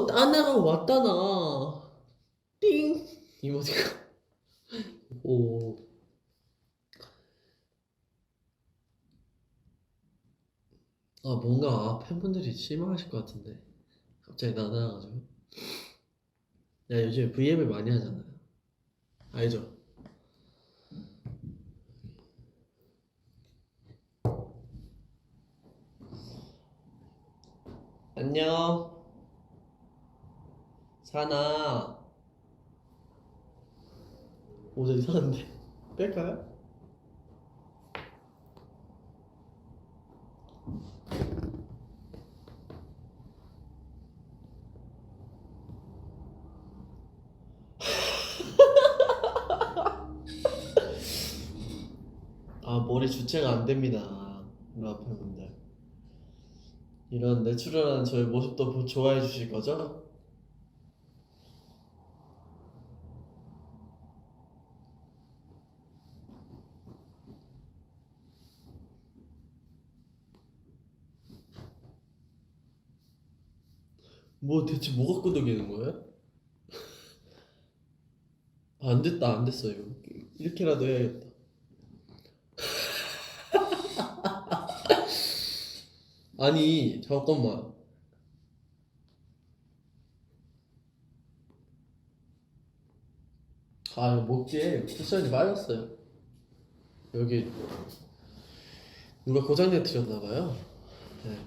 나나가 왔다나. 띵. 이모지가. 오. 아, 뭔가 팬분들이 실망하실 것 같은데. 갑자기 나나가지고. 야, 요즘에 V앱을 많이 하잖아요. 알죠? 안녕. 사나. 모자 이상한데. 뺄까요? 아, 머리 주체가 안 됩니다. 우리 앞에 분들. 이런 내추럴한 저의 모습도 좋아해 주실 거죠? 뭐 대체 뭐가 끄덕이는 거예요? 아, 안 됐다, 안 됐어, 이거. 이렇게라도 해야겠다. 아니, 잠깐만. 아, 이거 목지에 쿠션이 빠졌어요. 여기 누가 고장내 드렸나봐요. 네.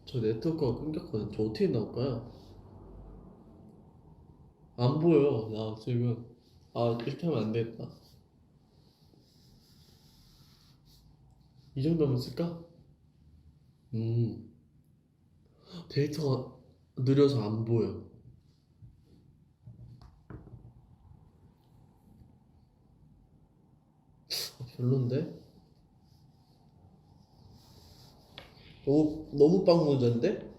저 네트워크가 끊겼거든. 저 어떻게 나올까요? 안 보여, 나 지금. 아, 이렇게 하면 안 되겠다. 이 정도면 쓸까? 음, 데이터가 느려서 안 보여. 별론데? 너무 빵모자인데?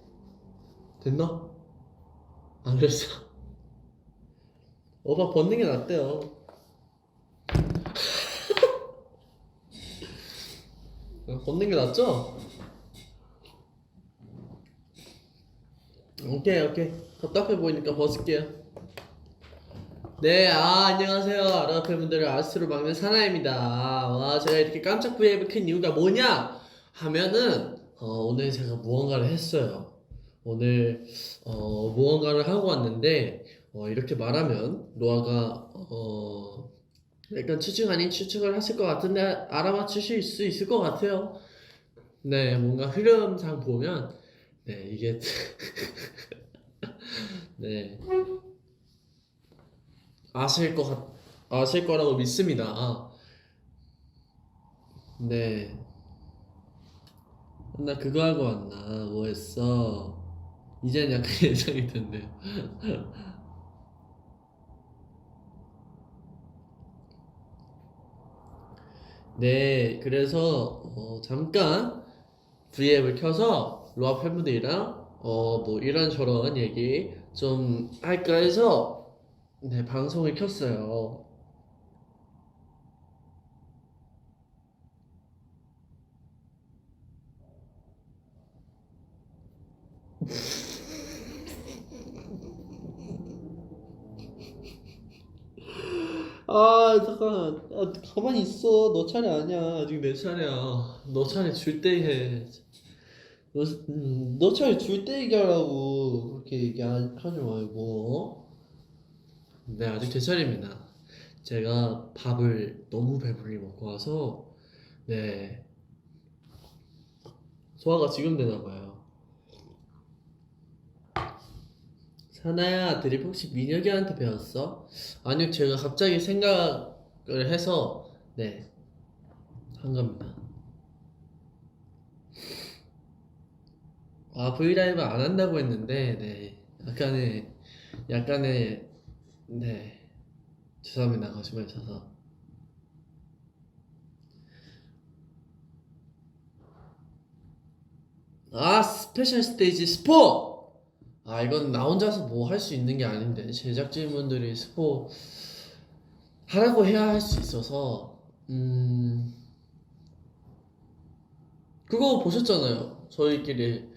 됐나? 안 됐어. 오빠 벗는 게 낫대요. 벗는 게 낫죠? 오케이, 오케이. 답답해 보이니까 벗을게요. 네, 안녕하세요. 아랍 분들을 아스트로 막는 사나입니다. 와, 제가 이렇게 깜짝 브이앱을 큰 이유가 뭐냐? 하면은, 오늘 제가 무언가를 했어요. 오늘, 무언가를 하고 왔는데, 이렇게 말하면, 로아가, 약간 추측 아닌 추측을 하실 것 같은데, 알아맞히실 수 있을 것 같아요. 네, 뭔가 흐름상 보면, 네, 이게, 네, 아실 거라고 믿습니다. 네. 나 그거 하고 왔나? 뭐 했어? 이젠 약간 예상이 된대요. 네, 그래서 잠깐 V앱을 켜서 로아 팬분들이랑 뭐 이런저런 얘기 좀 할까 해서 네, 방송을 켰어요. 잠깐. 가만히 있어. 너 차례 아니야. 아직 내 차례야. 너 차례 줄 때 해. 너 차례 줄 때 얘기하라고. 그렇게 하지 말고. 네, 아직 제 차례입니다. 제가 밥을 너무 배부르게 먹고 와서, 네, 소화가 지금 되나 봐요. 사나야, 드립 혹시 민혁이한테 배웠어? 아니요, 제가 갑자기 생각을 해서, 네, 한 겁니다. 아, 브이라이브 안 한다고 했는데, 네, 약간의, 네, 죄송합니다. 거짓말 쳐서. 스페셜 스테이지 스포! 이건 나 혼자서 뭐 할 수 있는 게 아닌데, 제작진분들이 스포 하라고 해야 할 수 있어서, 그거 보셨잖아요. 저희끼리,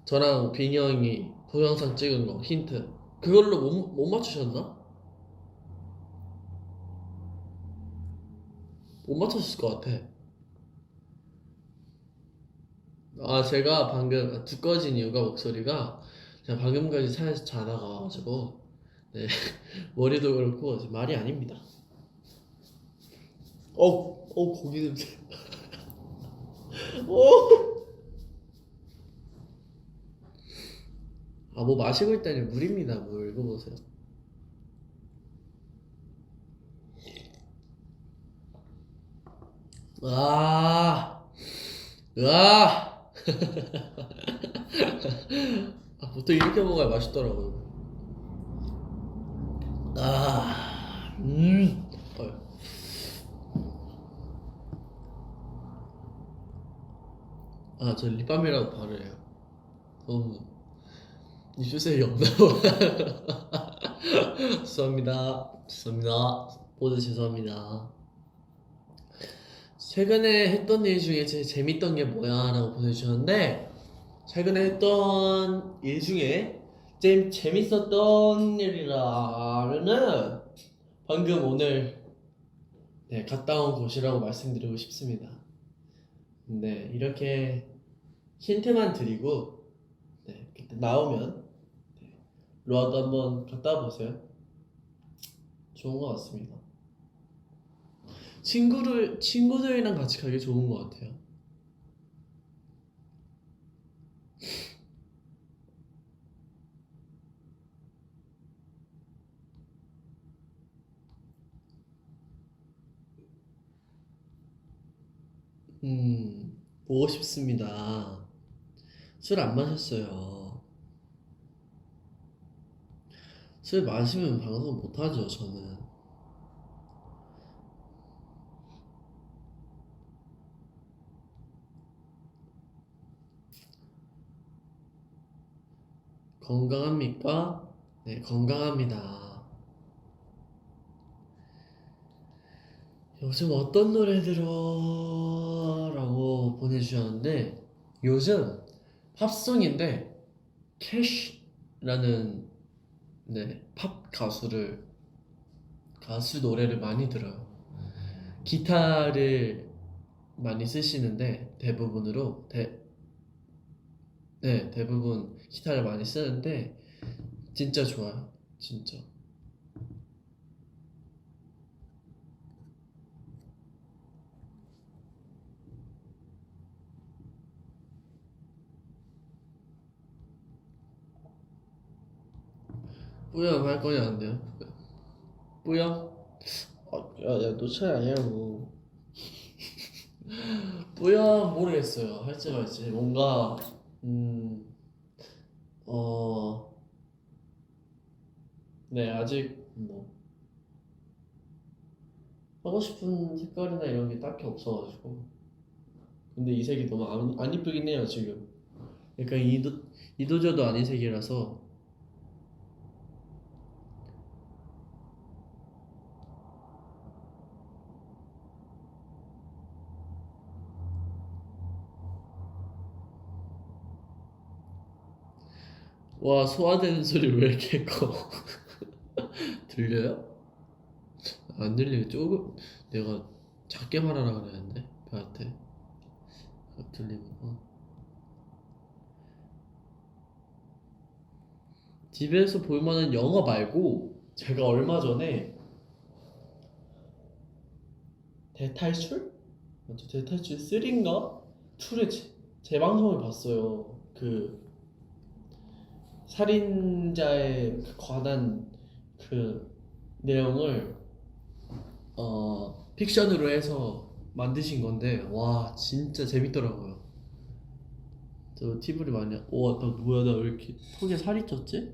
저랑 빈이 형이 동영상 찍은 거 힌트. 그걸로 못 맞추셨나? 못 맞췄을 것 같아. 아, 제가 방금 두꺼워진 이유가 목소리가 제가 방금까지 차에서 자다가 와가지고 네 머리도 그렇고 지금 말이 아닙니다. 고기 냄새. 어. 뭐 마시고 있다니 물입니다. 물 이거 보세요. 아, 으아. 보통 이렇게 먹어야 맛있더라고요. 아, 저 립밤이라도 바르래요. 너무 입술색이 없나 봐. 죄송합니다. 모두 죄송합니다. 최근에 했던 일 중에 제일 재밌던 게 뭐야? 라고 보내주셨는데, 최근에 했던 일 중에 제일 재밌었던 일이라면은 방금 오늘 갔다 온 곳이라고 말씀드리고 싶습니다. 근데 이렇게 힌트만 드리고 그때 나오면 로아도 한번 갔다 와보세요. 좋은 것 같습니다. 친구들이랑 같이 가기 좋은 것 같아요. 보고 싶습니다. 술 안 마셨어요. 술 마시면 방송 못하죠, 저는. 건강합니까? 네, 건강합니다. 요즘 어떤 노래 들어? 라고 보내주셨는데, 요즘 팝송인데, 캐시라는 팝 가수 노래를 많이 들어요. 기타를 많이 쓰시는데, 대부분 기타를 많이 쓰는데, 진짜 좋아요. 진짜. 뿌염 할 거냐, 안 돼요? 뿌염? 야, 너 차이 아니라고. 뿌염 모르겠어요. 할지 말지. 뭔가, 어, 아직 하고 싶은 색깔이나 이런 게 딱히 없어가지고. 근데 이 색이 너무 안 이쁘긴 해요, 지금. 약간 이도저도 아닌 색이라서. 와, 소화되는 소리 왜 이렇게 커? 들려요? 안 들리게 조금 내가 작게 말하라 그랬는데 배한테 들리면 집에서 볼 만한 영화 말고 제가 얼마 전에 대탈출? 맞죠? 대탈출 3인가? 2를 재방송을 봤어요. 그 살인자에 관한 그 내용을 픽션으로 해서 만드신 건데 와 진짜 재밌더라고요. 저 TV를 많이 와, 나 뭐야 나 왜 이렇게 턱에 살이 쪘지?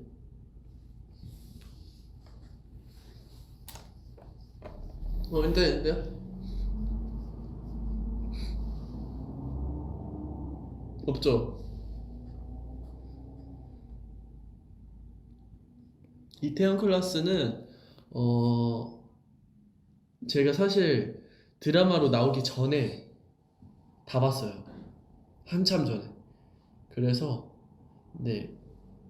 인터넷인데요? 없죠. 이태원 클라스는 어 제가 사실 드라마로 나오기 전에 다 봤어요. 한참 전에. 그래서 네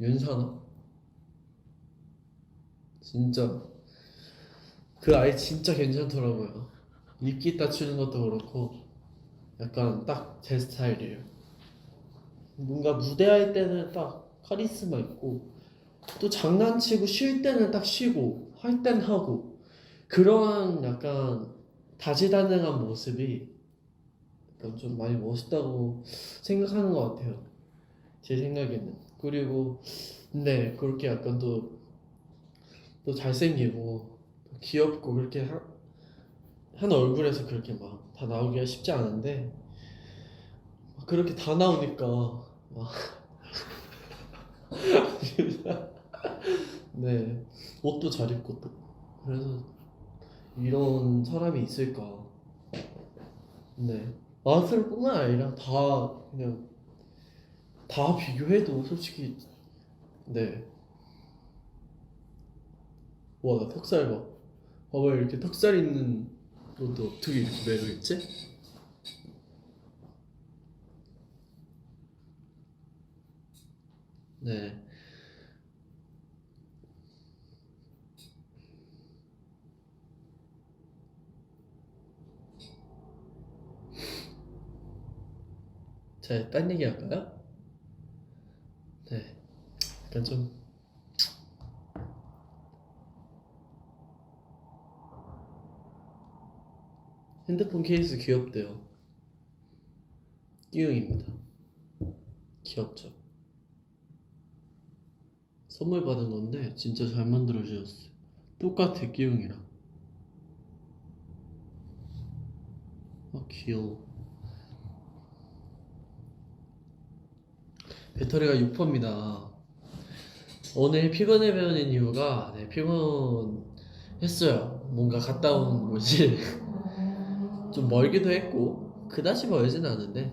윤사나? 진짜 그 아이 진짜 괜찮더라고요. 입기 따추는 것도 그렇고 약간 딱 제 스타일이에요. 뭔가 무대할 때는 딱 카리스마 있고 또 장난치고 쉴 때는 딱 쉬고 할 땐 하고 그런 약간 다재다능한 모습이 약간 좀 많이 멋있다고 생각하는 것 같아요. 제 생각에는. 그리고 네 그렇게 약간 또 잘생기고 귀엽고 그렇게 한 얼굴에서 그렇게 막 다 나오기가 쉽지 않은데 그렇게 다 나오니까 막 네 옷도 잘 입고 또 그래서 이런 사람이 있을까. 네 마술뿐만 아니라 다 그냥 다 비교해도 솔직히 네 와 나 턱살 봐. 봐봐 이렇게 턱살 있는 것도 어떻게 이렇게 매력있지? 네 자, 딴 얘기 할까요? 네 약간 좀 핸드폰 케이스 귀엽대요. 끼용입니다. 귀엽죠? 선물 받은 건데 진짜 잘 만들어 주셨어요. 똑같아 끼용이랑. 아 귀여워. 배터리가 6%입니다. 오늘 피곤해 보이는 이유가 네, 피곤했어요. 뭔가 갔다 온 곳이 좀 멀기도 했고 그다지 멀진 않은데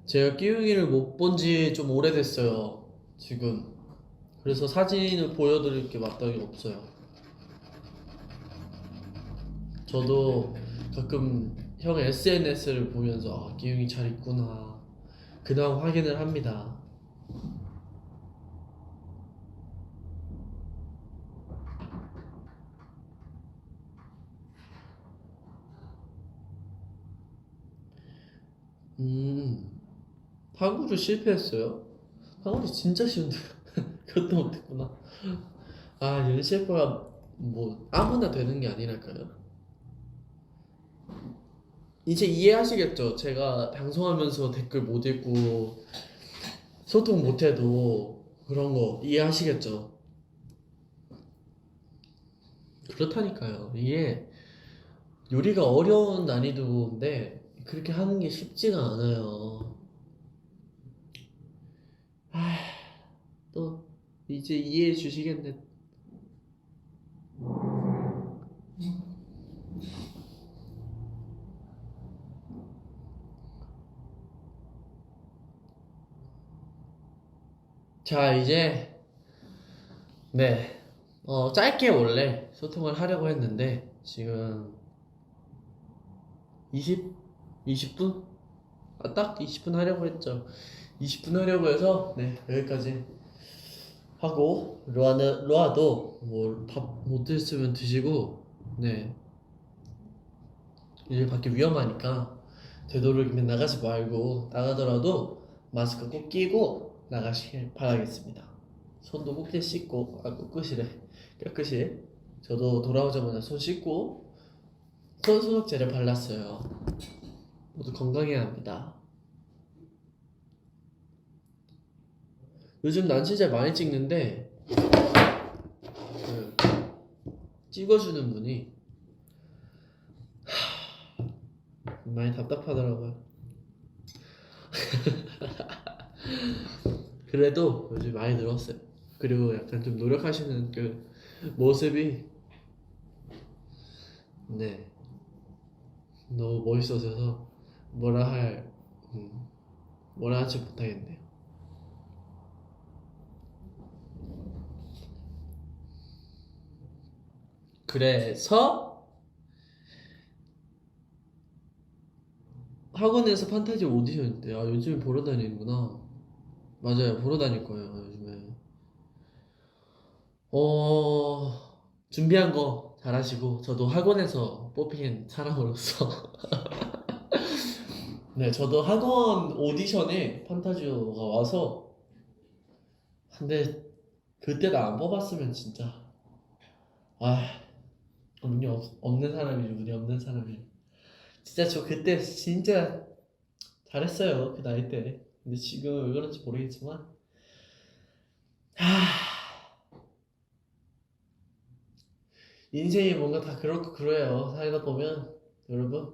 제가 끼용이를 못 본지 좀 오래됐어요. 지금. 그래서 사진을 보여드릴 게 마땅히 없어요. 저도 가끔 형 SNS를 보면서 아, 기용이 잘 있구나. 그다음 확인을 합니다. 음, 탕후루 실패했어요? 탕후루 진짜 쉬운데 그것도 못했구나. 아, 연셰프가 뭐 아무나 되는 게 아니랄까요? 이제 이해하시겠죠? 제가 방송하면서 댓글 못 읽고 소통 못해도 그런 거 이해하시겠죠? 그렇다니까요. 이게 요리가 어려운 난이도인데 그렇게 하는 게 쉽지가 않아요. 아, 또 이제 이해해 주시겠네. 자, 이제 네. 짧게 원래 소통을 하려고 했는데 지금 20 20분? 아, 딱 20분 하려고 했죠. 20분 하려고 해서 네, 여기까지 하고 로아도 뭐 밥 못 드시면 드시고 네. 이제 밖에 위험하니까 되도록이면 나가지 말고 나가더라도 마스크 꼭 끼고 나가시길 바라겠습니다. 손도 꼭 씻고 꼭 깨끗이 저도 돌아오자마자 손 씻고 손 소독제를 발랐어요. 모두 건강해야 합니다. 요즘 난 진짜 많이 찍는데 그 찍어주는 분이 많이 답답하더라고요. 그래도 요즘 많이 늘었어요. 그리고 약간 좀 노력하시는 그 모습이 네 너무 멋있어져서 뭐라 할 뭐라 하지 못하겠네요. 그래서 학원에서 판타지 오디션인데, 아, 요즘에 보러 다니는구나. 맞아요, 보러 다닐 거예요, 요즘에. 준비한 거 잘하시고, 저도 학원에서 뽑힌 사람으로서. 네, 저도 학원 오디션에 판타지오가 와서, 근데 그때 나 안 뽑았으면 진짜, 아, 없는 사람이죠, 운이 없는 사람이. 진짜 저 그때 진짜 잘했어요, 그 나이 때. 근데 지금 왜 그런지 모르겠지만, 인생이 뭔가 다 그렇고 그래요. 살다 보면 여러분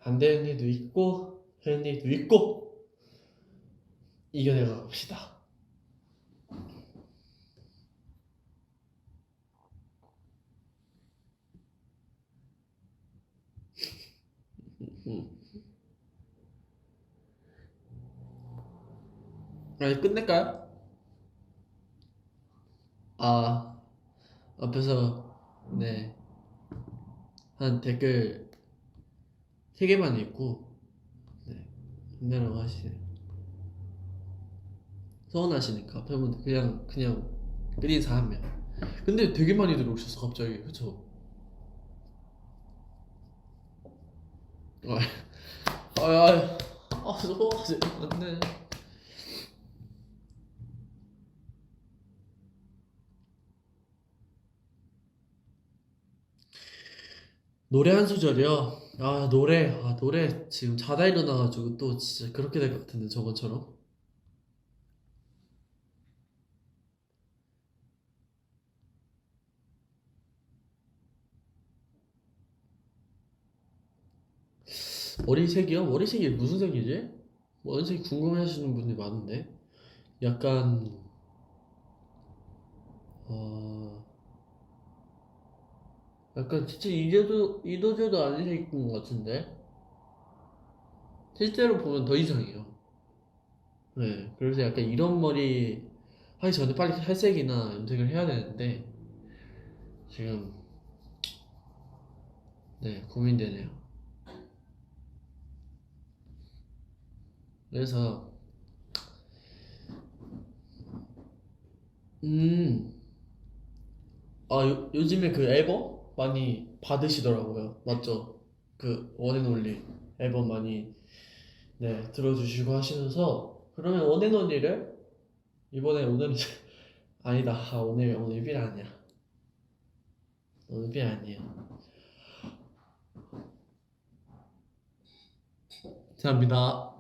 안 되는 일도 있고 되는 일도 있고 이겨내가 봅시다. 음. 아니 끝낼까요? 아 앞에서 네 한 댓글 3개만 읽고 네 끝내라고 하시네. 서운하시니까 팬분들 그냥 끝인사 한 명. 근데 되게 많이 들어오셨어 갑자기 그쵸? 서운하지 안돼. 노래 한 소절이요? 노래 지금 자다 일어나가지고 또 진짜 그렇게 될 것 같은데 저번처럼. 머리색이요? 머리색이 무슨 색이지? 머리색 궁금해하시는 분이 많은데 약간 어 약간 진짜 이도저도 아닌 색인 것 같은데 실제로 보면 더 이상해요. 네, 그래서 약간 이런 머리 하기 전에 빨리 탈색이나 염색을 해야 되는데 지금 네 고민되네요. 그래서 음 요즘에 그 앨범 많이 받으시더라고요. 맞죠? 그 원앤올리 앨범 많이 네 들어주시고 하시면서 그러면 원앤올리를 이번에 오늘 아니다. 오늘 삘 아니야. 오늘 삘 아니에요. 죄송합니다.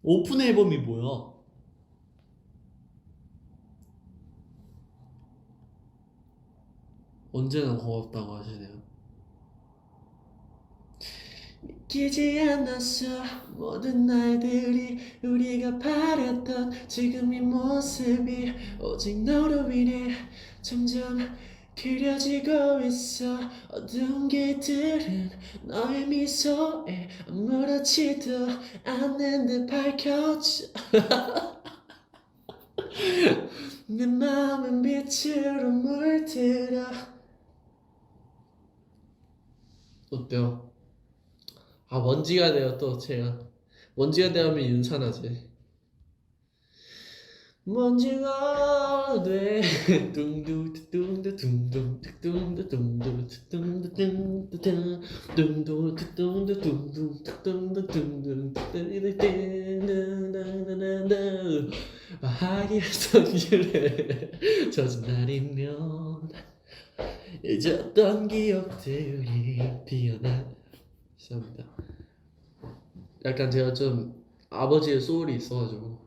오픈 앨범이 뭐야? 언제나 고맙다고 하시네요. 믿기지 않았어 모든 날들이 우리가 바랬던 지금 이 모습이 오직 너로 인해 점점 그려지고 있어 어두운 길들은 너의 미소에 아무렇지도 않은 듯 밝혀져 내 마음은 빛으로 물들어 어때요? 먼지가 돼요 또 제가 먼지가 되면 윤산하지 먼지가 돼 둥두둥두 둥둥 둥두 둥두 둥두 둥두 둥두 둥두 둥두 둥두 둥두 둥두 하기를 성질해 젖은 날이면 잊었던 기억들이 피어나 죄송합니다. 약간 제가 좀 아버지의 소울이 있어가지고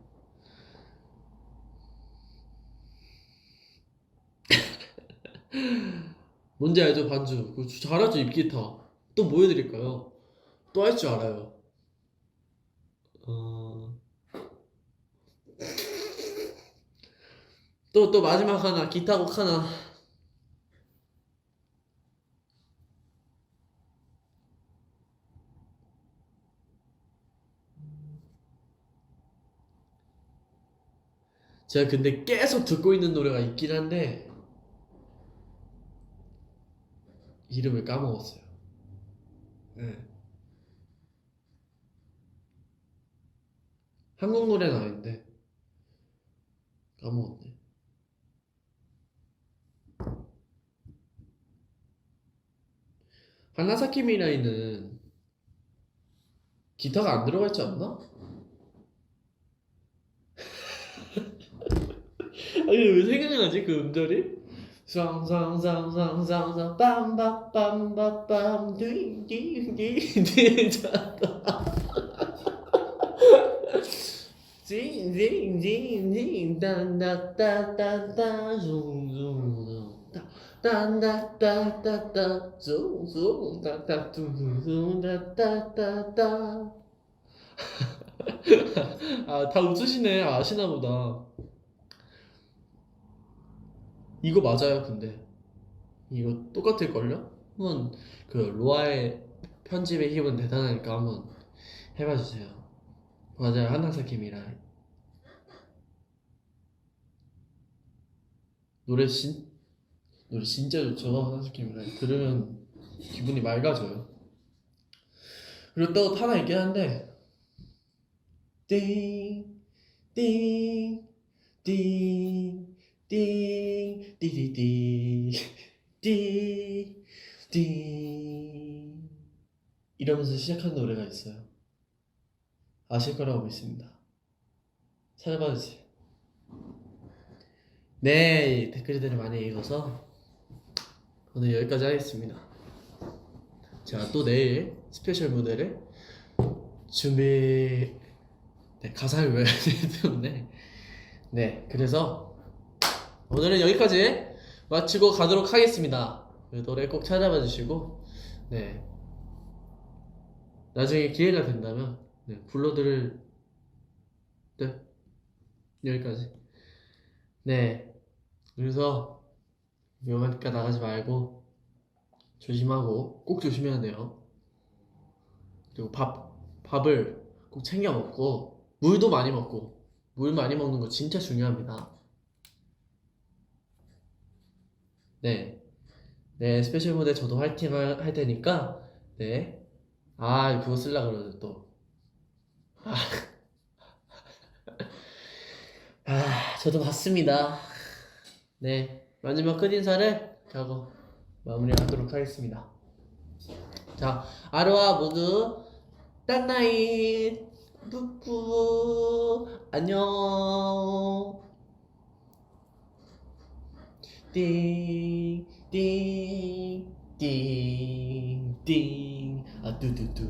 뭔지 알죠 반주 그거 잘하죠 입기타 또 뭐 해드릴까요? 또 할 줄 알아요 어... 또 마지막 하나 기타곡 하나 제가 근데 계속 듣고 있는 노래가 있긴 한데 이름을 까먹었어요. 네. 한국 노래는 아닌데 까먹었네. 하나사키 미라이는 기타가 안 들어가 있지 않나? 아니 왜 생각이 나지 그 음절이? 쌍쌍쌍쌍쌍쌍 빰빰빰빰빰 띵띵띵띵 징징징징 딴따따따따 숭숭숭 딴따따따따 숭숭 따따뚱숭 따따따따 다 웃으시네. 아시나 보다. 이거 맞아요, 근데. 이거 똑같을걸요? 한번 그 로아의 편집의 힘은 대단하니까 한번 해봐주세요. 맞아요, 하나사키 미라이. 노래 진 노래 진짜 좋죠, 하나사키 미라이. 들으면 기분이 맑아져요. 그리고 또 하나 있긴 한데 띵, 띵, 띵, 띵, 띠디디, 띵, 띵 이러면서 시작하는 노래가 있어요. 아실 거라고 믿습니다. 찾아봐 주세요. 네, 댓글들을 많이 읽어서 오늘 여기까지 하겠습니다. 제가 또 내일 스페셜 무대를 준비 가사를 외워야 되기 때문에 그래서 오늘은 여기까지 마치고 가도록 하겠습니다. 노래 꼭 찾아봐 주시고 나중에 기회가 된다면 불러드릴 여기까지. 그래서 위험하니까 나가지 말고 조심하고 꼭 조심해야 돼요. 그리고 밥을 꼭 챙겨 먹고 물도 많이 먹고 물 많이 먹는 거 진짜 중요합니다. 스페셜 무대 저도 화이팅 할 테니까 그거 쓰려고 그러죠 또. 저도 봤습니다. 마지막 끝인사를 하고 마무리하도록 하겠습니다. 자, 아로하 모두 딴나잇 뿌뿌 안녕. 띵띵띵띵 뚜뚜뚜